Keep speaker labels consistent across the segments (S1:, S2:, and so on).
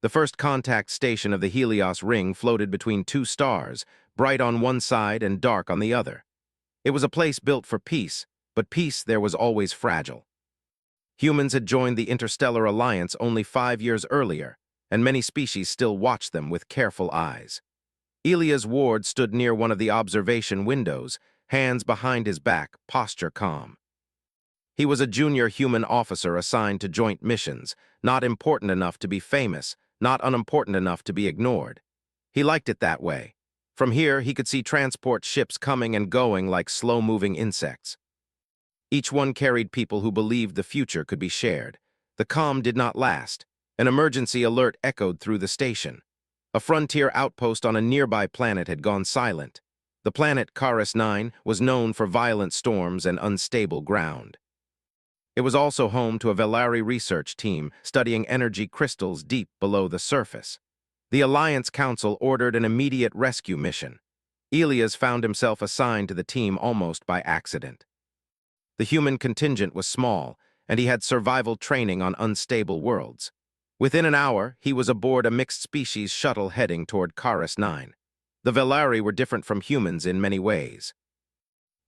S1: The first contact station of the Helios ring floated between two stars, bright on one side and dark on the other. It was a place built for peace, but peace there was always fragile. Humans had joined the Interstellar Alliance only 5 years earlier, and many species still watched them with careful eyes. Elias Ward stood near one of the observation windows, hands behind his back, posture calm. He was a junior human officer assigned to joint missions, not important enough to be famous, not unimportant enough to be ignored. He liked it that way. From here, he could see transport ships coming and going like slow-moving insects. Each one carried people who believed the future could be shared. The calm did not last. An emergency alert echoed through the station. A frontier outpost on a nearby planet had gone silent. The planet, Caris 9, was known for violent storms and unstable ground. It was also home to a Velari research team studying energy crystals deep below the surface. The Alliance Council ordered an immediate rescue mission. Elias found himself assigned to the team almost by accident. The human contingent was small, and he had survival training on unstable worlds. Within an hour, he was aboard a mixed-species shuttle heading toward Caris 9. The Velari were different from humans in many ways.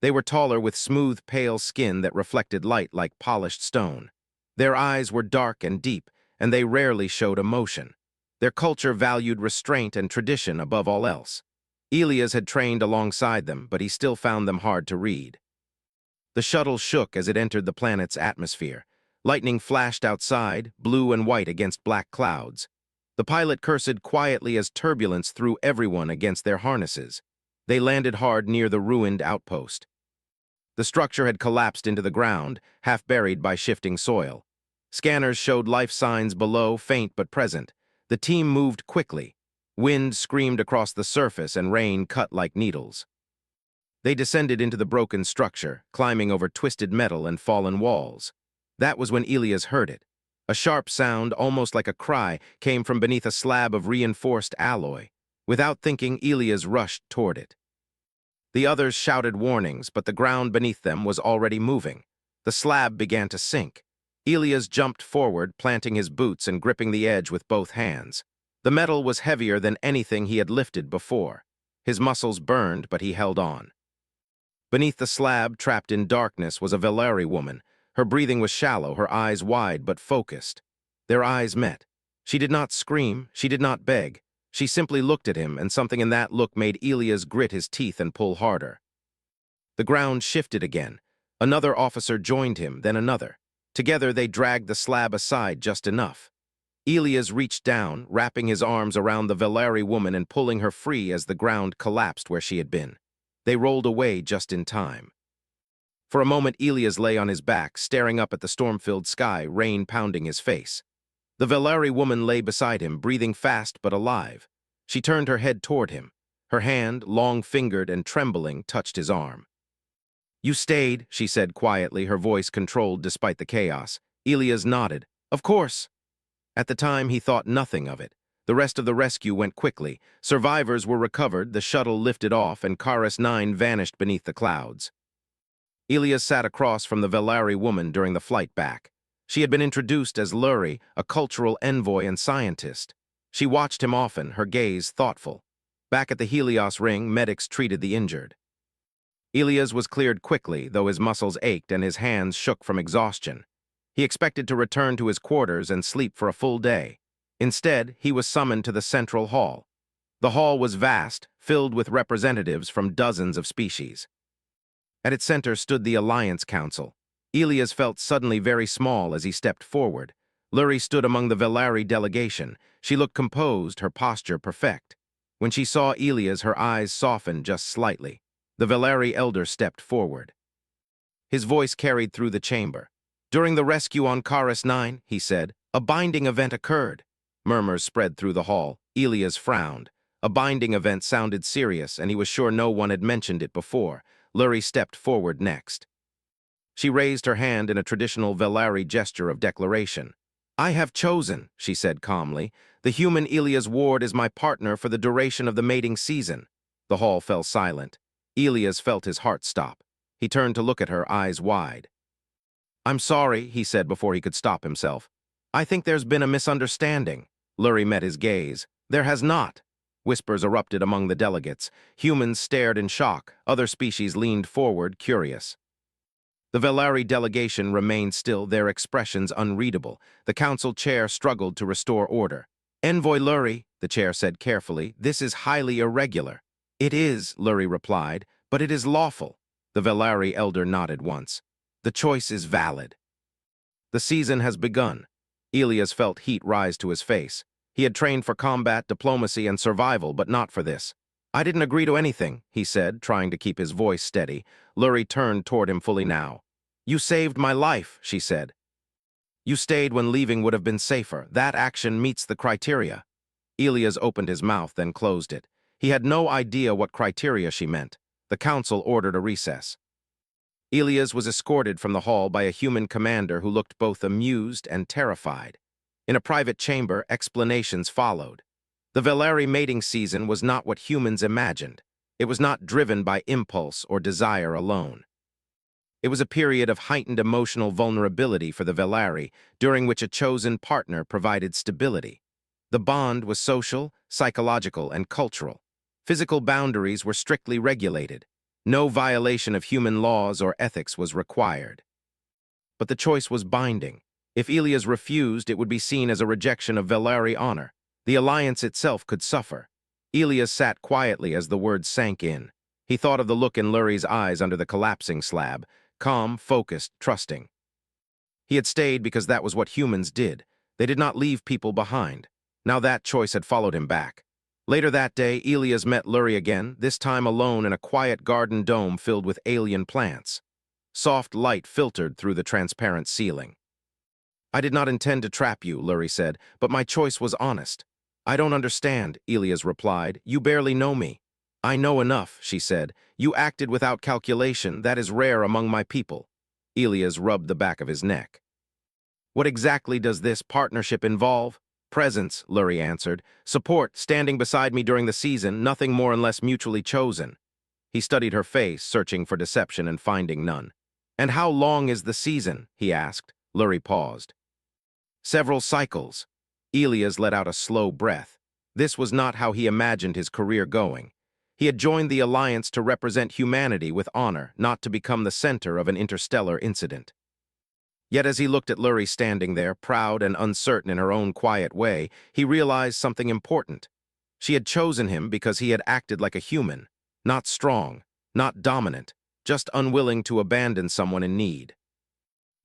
S1: They were taller with smooth, pale skin that reflected light like polished stone. Their eyes were dark and deep, and they rarely showed emotion. Their culture valued restraint and tradition above all else. Elias had trained alongside them, but he still found them hard to read. The shuttle shook as it entered the planet's atmosphere. Lightning flashed outside, blue and white against black clouds. The pilot cursed quietly as turbulence threw everyone against their harnesses. They landed hard near the ruined outpost. The structure had collapsed into the ground, half buried by shifting soil. Scanners showed life signs below, faint but present. The team moved quickly. Wind screamed across the surface and rain cut like needles. They descended into the broken structure, climbing over twisted metal and fallen walls. That was when Elias heard it. A sharp sound, almost like a cry, came from beneath a slab of reinforced alloy. Without thinking, Elias rushed toward it. The others shouted warnings, but the ground beneath them was already moving. The slab began to sink. Elias jumped forward, planting his boots and gripping the edge with both hands. The metal was heavier than anything he had lifted before. His muscles burned, but he held on. Beneath the slab, trapped in darkness, was a Velari woman. Her breathing was shallow, her eyes wide but focused. Their eyes met. She did not scream, she did not beg. She simply looked at him, and something in that look made Elias grit his teeth and pull harder. The ground shifted again. Another officer joined him, then another. Together they dragged the slab aside just enough. Elias reached down, wrapping his arms around the Velari woman and pulling her free as the ground collapsed where she had been. They rolled away just in time. For a moment, Elias lay on his back, staring up at the storm-filled sky, rain pounding his face. The Velari woman lay beside him, breathing fast but alive. She turned her head toward him. Her hand, long-fingered and trembling, touched his arm. "You stayed," she said quietly, her voice controlled despite the chaos. Elias nodded. "Of course." At the time, he thought nothing of it. The rest of the rescue went quickly. Survivors were recovered, the shuttle lifted off, and Caris 9 vanished beneath the clouds. Elias sat across from the Velari woman during the flight back. She had been introduced as Luri, a cultural envoy and scientist. She watched him often, her gaze thoughtful. Back at the Helios ring, medics treated the injured. Elias was cleared quickly, though his muscles ached and his hands shook from exhaustion. He expected to return to his quarters and sleep for a full day. Instead, he was summoned to the central hall. The hall was vast, filled with representatives from dozens of species. At its center stood the Alliance Council. Elias felt suddenly very small as he stepped forward. Luri stood among the Velari delegation. She looked composed, her posture perfect. When she saw Elias, her eyes softened just slightly. The Velari elder stepped forward. His voice carried through the chamber. "During the rescue on Caris 9, he said, a binding event occurred." Murmurs spread through the hall. Elias frowned. A binding event sounded serious, and he was sure no one had mentioned it before. Luri stepped forward next. She raised her hand in a traditional Velari gesture of declaration. "I have chosen," she said calmly. "The human Elias Ward is my partner for the duration of the mating season." The hall fell silent. Elias felt his heart stop. He turned to look at her, eyes wide. "I'm sorry," he said before he could stop himself. "I think there's been a misunderstanding." Lurie met his gaze. There has not. Whispers erupted among the delegates. Humans stared in shock. Other species leaned forward, curious. The Velari delegation remained still, their expressions unreadable. The council chair struggled to restore order. Envoy Lurie, the chair said carefully, this is highly irregular. It is, Lurie replied, but it is lawful. The Velari elder nodded once. The choice is valid. The season has begun. Elias felt heat rise to his face. He had trained for combat, diplomacy, and survival, but not for this. I didn't agree to anything, he said, trying to keep his voice steady. Lurie turned toward him fully now. You saved my life, she said. You stayed when leaving would have been safer. That action meets the criteria. Elias opened his mouth, then closed it. He had no idea what criteria she meant. The council ordered a recess. Elias was escorted from the hall by a human commander who looked both amused and terrified. In a private chamber, explanations followed. The Velari mating season was not what humans imagined. It was not driven by impulse or desire alone. It was a period of heightened emotional vulnerability for the Velari, during which a chosen partner provided stability. The bond was social, psychological, and cultural. Physical boundaries were strictly regulated. No violation of human laws or ethics was required. But the choice was binding. If Elias refused, it would be seen as a rejection of Velari honor. The alliance itself could suffer. Elias sat quietly as the words sank in. He thought of the look in Lurie's eyes under the collapsing slab, calm, focused, trusting. He had stayed because that was what humans did. They did not leave people behind. Now that choice had followed him back. Later that day, Elias met Lurie again, this time alone in a quiet garden dome filled with alien plants. Soft light filtered through the transparent ceiling. I did not intend to trap you, Lurie said, but my choice was honest. I don't understand, Elias replied. You barely know me. I know enough, she said. You acted without calculation. That is rare among my people. Elias rubbed the back of his neck. What exactly does this partnership involve? Presence, Lurie answered. Support, standing beside me during the season, nothing more and less mutually chosen. He studied her face, searching for deception and finding none. And how long is the season? He asked. Lurie paused. Several cycles. Elias let out a slow breath. This was not how he imagined his career going. He had joined the Alliance to represent humanity with honor, not to become the center of an interstellar incident. Yet as he looked at Lurie standing there, proud and uncertain in her own quiet way, he realized something important. She had chosen him because he had acted like a human, not strong, not dominant, just unwilling to abandon someone in need.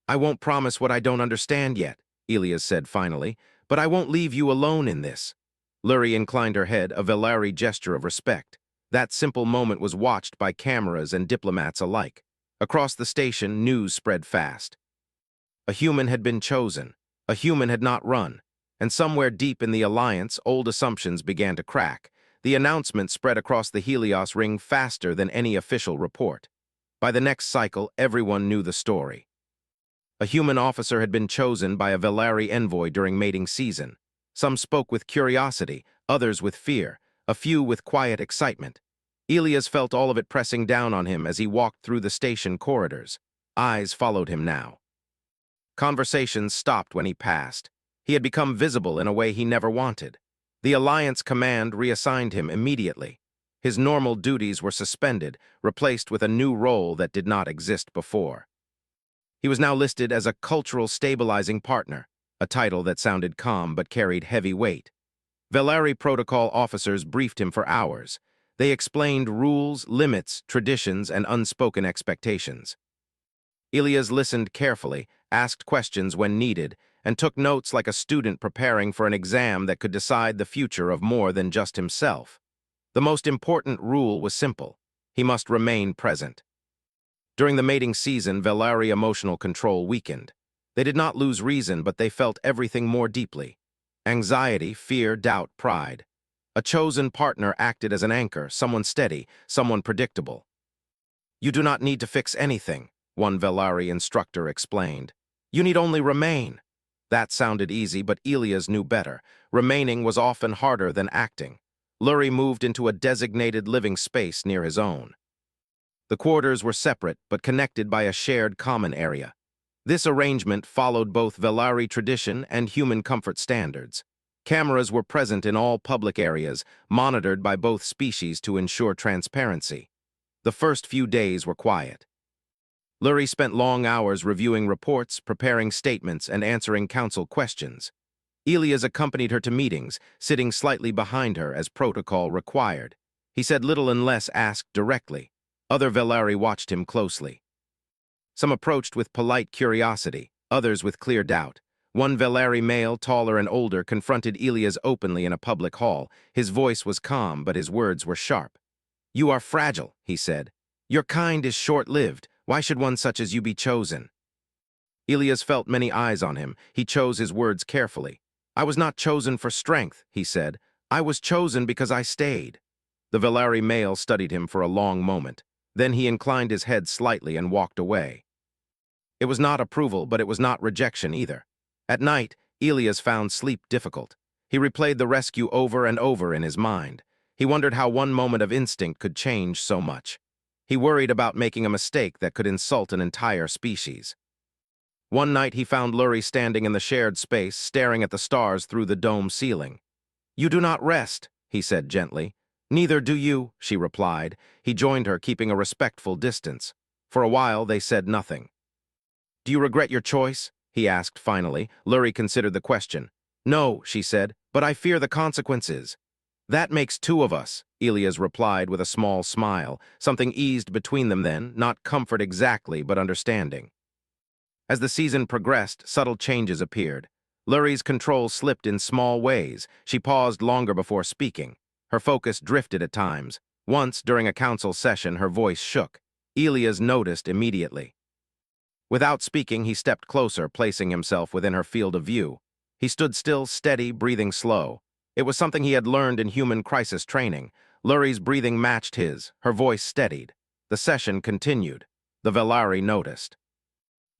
S1: I won't promise what I don't understand yet, Elias said finally, but I won't leave you alone in this. Lurie inclined her head, a Velari gesture of respect. That simple moment was watched by cameras and diplomats alike. Across the station, news spread fast. A human had been chosen. A human had not run. And somewhere deep in the Alliance, old assumptions began to crack. The announcement spread across the Helios ring faster than any official report. By the next cycle, everyone knew the story. A human officer had been chosen by a Velari envoy during mating season. Some spoke with curiosity, others with fear, a few with quiet excitement. Elias felt all of it pressing down on him as he walked through the station corridors. Eyes followed him now. Conversations stopped when he passed. He had become visible in a way he never wanted. The Alliance command reassigned him immediately. His normal duties were suspended, replaced with a new role that did not exist before. He was now listed as a cultural stabilizing partner, a title that sounded calm but carried heavy weight. Velari protocol officers briefed him for hours. They explained rules, limits, traditions, and unspoken expectations. Elias listened carefully, asked questions when needed, and took notes like a student preparing for an exam that could decide the future of more than just himself. The most important rule was simple. He must remain present. During the mating season, Velari emotional control weakened. They did not lose reason, but they felt everything more deeply. Anxiety, fear, doubt, pride. A chosen partner acted as an anchor, someone steady, someone predictable. You do not need to fix anything, one Velari instructor explained. You need only remain. That sounded easy, but Elias knew better. Remaining was often harder than acting. Lurie moved into a designated living space near his own. The quarters were separate, but connected by a shared common area. This arrangement followed both Velari tradition and human comfort standards. Cameras were present in all public areas, monitored by both species to ensure transparency. The first few days were quiet. Lurie spent long hours reviewing reports, preparing statements, and answering council questions. Elias accompanied her to meetings, sitting slightly behind her as protocol required. He said little unless asked directly. Other Velari watched him closely. Some approached with polite curiosity, others with clear doubt. One Velari male, taller and older, confronted Elias openly in a public hall. His voice was calm, but his words were sharp. "You are fragile," he said. "Your kind is short-lived. Why should one such as you be chosen?" Elias felt many eyes on him. He chose his words carefully. "I was not chosen for strength," he said. "I was chosen because I stayed." The Velari male studied him for a long moment. Then he inclined his head slightly and walked away. It was not approval, but it was not rejection either. At night, Elias found sleep difficult. He replayed the rescue over and over in his mind. He wondered how one moment of instinct could change so much. He worried about making a mistake that could insult an entire species. One night he found Lurie standing in the shared space, staring at the stars through the dome ceiling. "You do not rest," he said gently. "Neither do you," she replied. He joined her, keeping a respectful distance. For a while, they said nothing. "Do you regret your choice?" he asked finally. Lurie considered the question. "No," she said, "but I fear the consequences." "That makes two of us," Elias replied with a small smile. Something eased between them then, not comfort exactly, but understanding. As the season progressed, subtle changes appeared. Lurie's control slipped in small ways. She paused longer before speaking. Her focus drifted at times. Once, during a council session, her voice shook. Elias noticed immediately. Without speaking, he stepped closer, placing himself within her field of view. He stood still, steady, breathing slow. It was something he had learned in human crisis training. Lurie's breathing matched his. Her voice steadied. The session continued. The Velari noticed.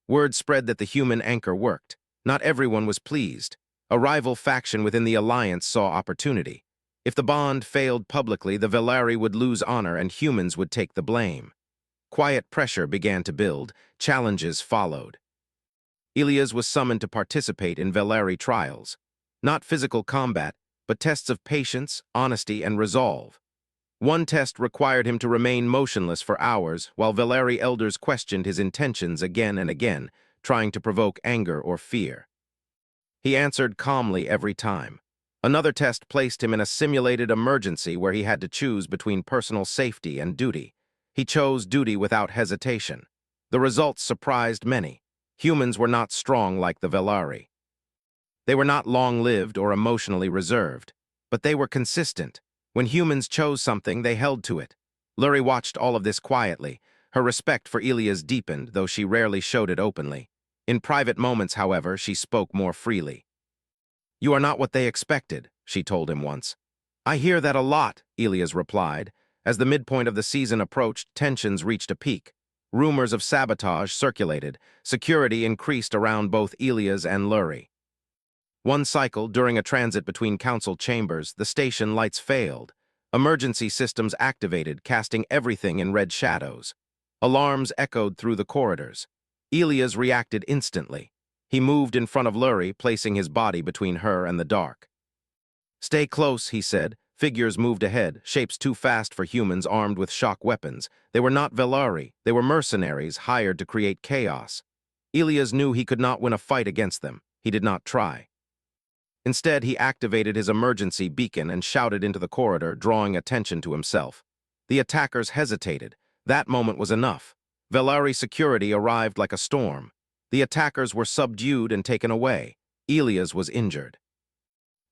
S1: Word spread that the human anchor worked. Not everyone was pleased. A rival faction within the alliance saw opportunity. If the bond failed publicly, the Velari would lose honor and humans would take the blame. Quiet pressure began to build. Challenges followed. Elias was summoned to participate in Velari trials. Not physical combat, but tests of patience, honesty, and resolve. One test required him to remain motionless for hours, while Velari elders questioned his intentions again and again, trying to provoke anger or fear. He answered calmly every time. Another test placed him in a simulated emergency where he had to choose between personal safety and duty. He chose duty without hesitation. The results surprised many. Humans were not strong like the Velari. They were not long-lived or emotionally reserved, but they were consistent. When humans chose something, they held to it. Lurie watched all of this quietly. Her respect for Elias deepened, though she rarely showed it openly. In private moments, however, she spoke more freely. "You are not what they expected," she told him once. "I hear that a lot," Elias replied. As the midpoint of the season approached, tensions reached a peak. Rumors of sabotage circulated. Security increased around both Elias and Lurie. One cycle, during a transit between council chambers, the station lights failed. Emergency systems activated, casting everything in red shadows. Alarms echoed through the corridors. Elias reacted instantly. He moved in front of Lurie, placing his body between her and the dark. "Stay close," he said. Figures moved ahead, shapes too fast for humans armed with shock weapons. They were not Velari. They were mercenaries hired to create chaos. Elias knew he could not win a fight against them. He did not try. Instead, he activated his emergency beacon and shouted into the corridor, drawing attention to himself. The attackers hesitated. That moment was enough. Velari security arrived like a storm. The attackers were subdued and taken away. Elias was injured.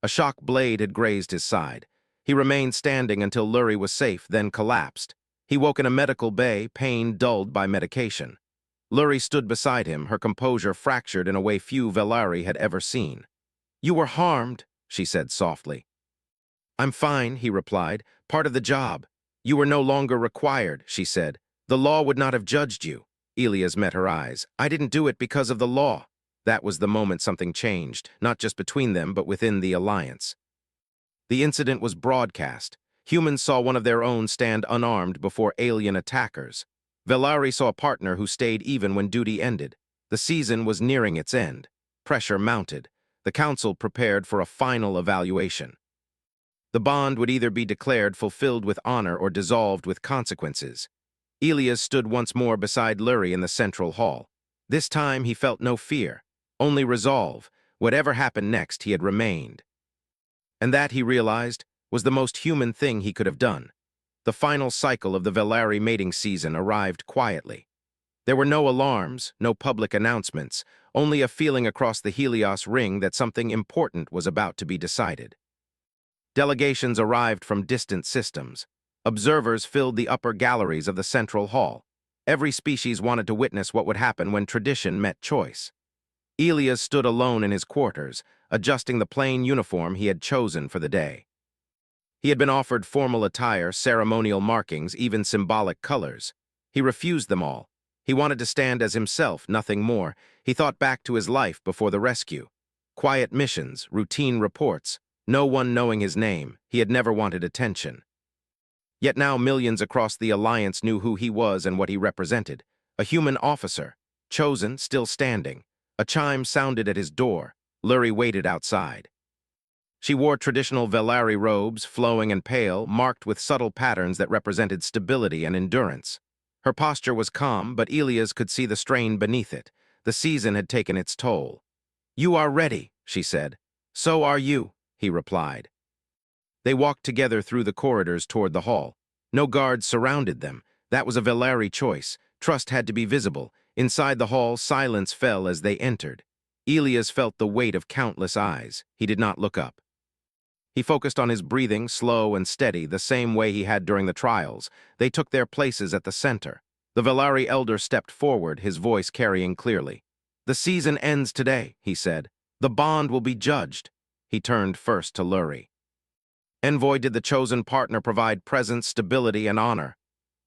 S1: A shock blade had grazed his side. He remained standing until Lurie was safe, then collapsed. He woke in a medical bay, pain dulled by medication. Lurie stood beside him, her composure fractured in a way few Velari had ever seen. "You were harmed," she said softly. "I'm fine," he replied. "Part of the job." "You were no longer required," she said. "The law would not have judged you." Elias met her eyes. "I didn't do it because of the law." That was the moment something changed, not just between them, but within the alliance. The incident was broadcast. Humans saw one of their own stand unarmed before alien attackers. Velari saw a partner who stayed even when duty ended. The season was nearing its end. Pressure mounted. The council prepared for a final evaluation. The bond would either be declared fulfilled with honor or dissolved with consequences. Elias stood once more beside Lurie in the central hall. This time he felt no fear, only resolve. Whatever happened next, he had remained. And that, he realized, was the most human thing he could have done. The final cycle of the Velari mating season arrived quietly. There were no alarms, no public announcements, only a feeling across the Helios ring that something important was about to be decided. Delegations arrived from distant systems. Observers filled the upper galleries of the central hall. Every species wanted to witness what would happen when tradition met choice. Elias stood alone in his quarters, adjusting the plain uniform he had chosen for the day. He had been offered formal attire, ceremonial markings, even symbolic colors. He refused them all. He wanted to stand as himself, nothing more. He thought back to his life before the rescue. Quiet missions, routine reports, no one knowing his name. He had never wanted attention. Yet now millions across the Alliance knew who he was and what he represented. A human officer, chosen, still standing. A chime sounded at his door. Lurie waited outside. She wore traditional Velari robes, flowing and pale, marked with subtle patterns that represented stability and endurance. Her posture was calm, but Elias could see the strain beneath it. The season had taken its toll. "You are ready," she said. "So are you," he replied. They walked together through the corridors toward the hall. No guards surrounded them. That was a Velari choice. Trust had to be visible. Inside the hall, silence fell as they entered. Elias felt the weight of countless eyes. He did not look up. He focused on his breathing, slow and steady, the same way he had during the trials. They took their places at the center. The Velari elder stepped forward, his voice carrying clearly. "The season ends today," he said. "The bond will be judged." He turned first to Lurie. "Envoy, did the chosen partner provide presence, stability, and honor?"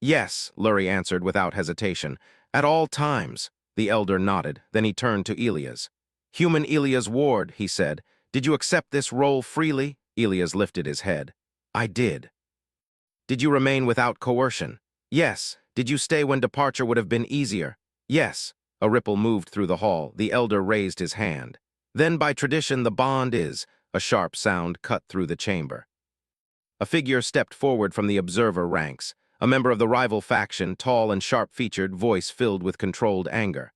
S1: "Yes," Lurie answered without hesitation. "At all times." The elder nodded. Then he turned to Elias. "Human Elias Ward," he said. "Did you accept this role freely?" Elias lifted his head. "I did." "Did you remain without coercion?" "Yes." "Did you stay when departure would have been easier?" "Yes." A ripple moved through the hall. The elder raised his hand. "Then by tradition the bond is—" A sharp sound cut through the chamber. A figure stepped forward from the observer ranks. A member of the rival faction, tall and sharp-featured, voice filled with controlled anger.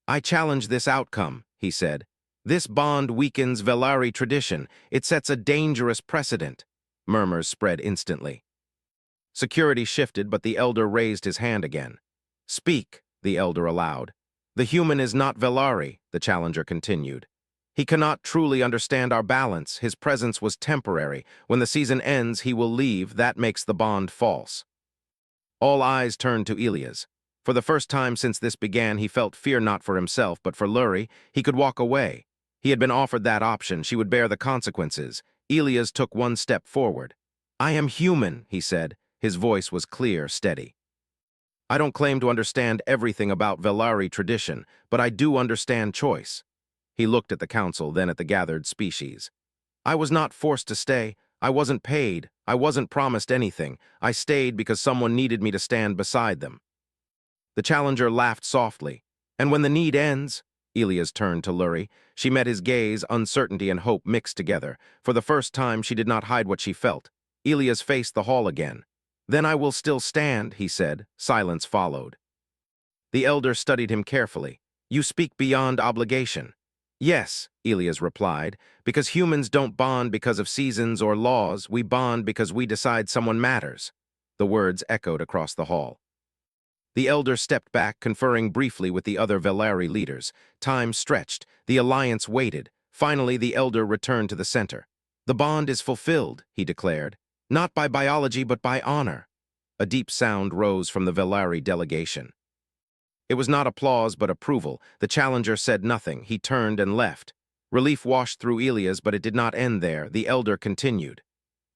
S1: "I challenge this outcome," he said. "This bond weakens Velari tradition. It sets a dangerous precedent." Murmurs spread instantly. Security shifted, but the elder raised his hand again. "Speak," the elder allowed. "The human is not Velari," the challenger continued. "He cannot truly understand our balance. His presence was temporary. When the season ends, he will leave. That makes the bond false." All eyes turned to Elias. For the first time since this began, he felt fear not for himself, but for Lurie. He could walk away. He had been offered that option. She would bear the consequences. Elias took one step forward. "I am human," he said. His voice was clear, steady. "I don't claim to understand everything about Velari tradition, but I do understand choice." He looked at the council, then at the gathered species. "I was not forced to stay. I wasn't paid. I wasn't promised anything. I stayed because someone needed me to stand beside them." The challenger laughed softly. "And when the need ends—" Elias turned to Lurie. She met his gaze, uncertainty and hope mixed together. For the first time, she did not hide what she felt. Elias faced the hall again. "Then I will still stand," he said. Silence followed. The elder studied him carefully. "You speak beyond obligation." "Yes," Elias replied, "because humans don't bond because of seasons or laws. We bond because we decide someone matters." The words echoed across the hall. The elder stepped back, conferring briefly with the other Velari leaders. Time stretched. The alliance waited. Finally, the elder returned to the center. "The bond is fulfilled," he declared. "Not by biology, but by honor." A deep sound rose from the Velari delegation. It was not applause, but approval. The challenger said nothing. He turned and left. Relief washed through Elias, but it did not end there. The elder continued.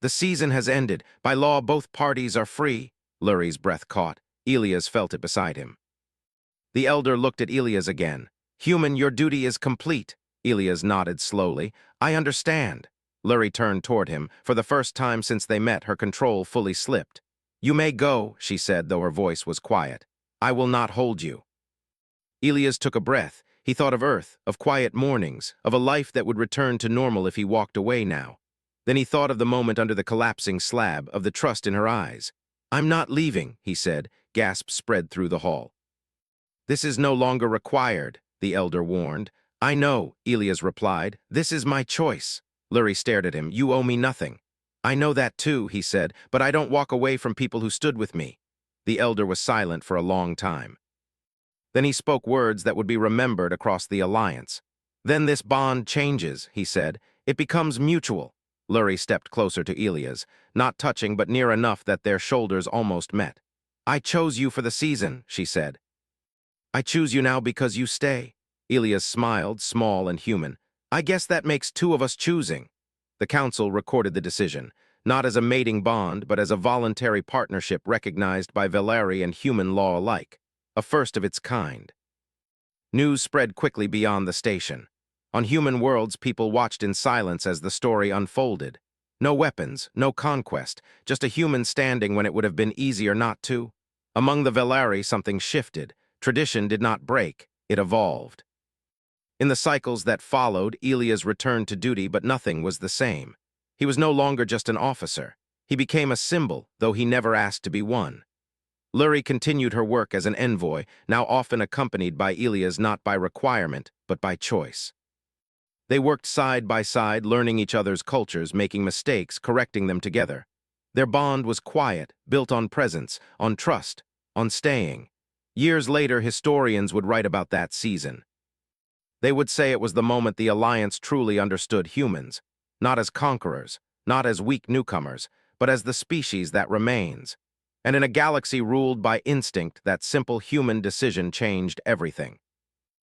S1: "The season has ended. By law, both parties are free." Lurie's breath caught. Elias felt it beside him. The elder looked at Elias again. "Human, your duty is complete." Elias nodded slowly. "I understand." Lurie turned toward him. For the first time since they met, her control fully slipped. "You may go," she said, though her voice was quiet. "I will not hold you." Elias took a breath. He thought of Earth, of quiet mornings, of a life that would return to normal if he walked away now. Then he thought of the moment under the collapsing slab, of the trust in her eyes. "I'm not leaving," he said. Gasps spread through the hall. "This is no longer required," the elder warned. "I know," Elias replied. "This is my choice." Lurie stared at him. "You owe me nothing." "I know that too," he said, "but I don't walk away from people who stood with me." The elder was silent for a long time. Then he spoke words that would be remembered across the alliance. "Then this bond changes," he said. "It becomes mutual." Lurie stepped closer to Elias, not touching but near enough that their shoulders almost met. "I chose you for the season," she said. "I choose you now because you stay." Elias smiled, small and human. "I guess that makes two of us choosing." The council recorded the decision, not as a mating bond, but as a voluntary partnership recognized by Valeri and human law alike, a first of its kind. News spread quickly beyond the station. On human worlds, people watched in silence as the story unfolded. No weapons, no conquest, just a human standing when it would have been easier not to. Among the Valeri, something shifted. Tradition did not break, it evolved. In the cycles that followed, Elias returned to duty, but nothing was the same. He was no longer just an officer. He became a symbol, though he never asked to be one. Lurie continued her work as an envoy, now often accompanied by Elias not by requirement, but by choice. They worked side by side, learning each other's cultures, making mistakes, correcting them together. Their bond was quiet, built on presence, on trust, on staying. Years later, historians would write about that season. They would say it was the moment the Alliance truly understood humans, not as conquerors, not as weak newcomers, but as the species that remains. And in a galaxy ruled by instinct, that simple human decision changed everything.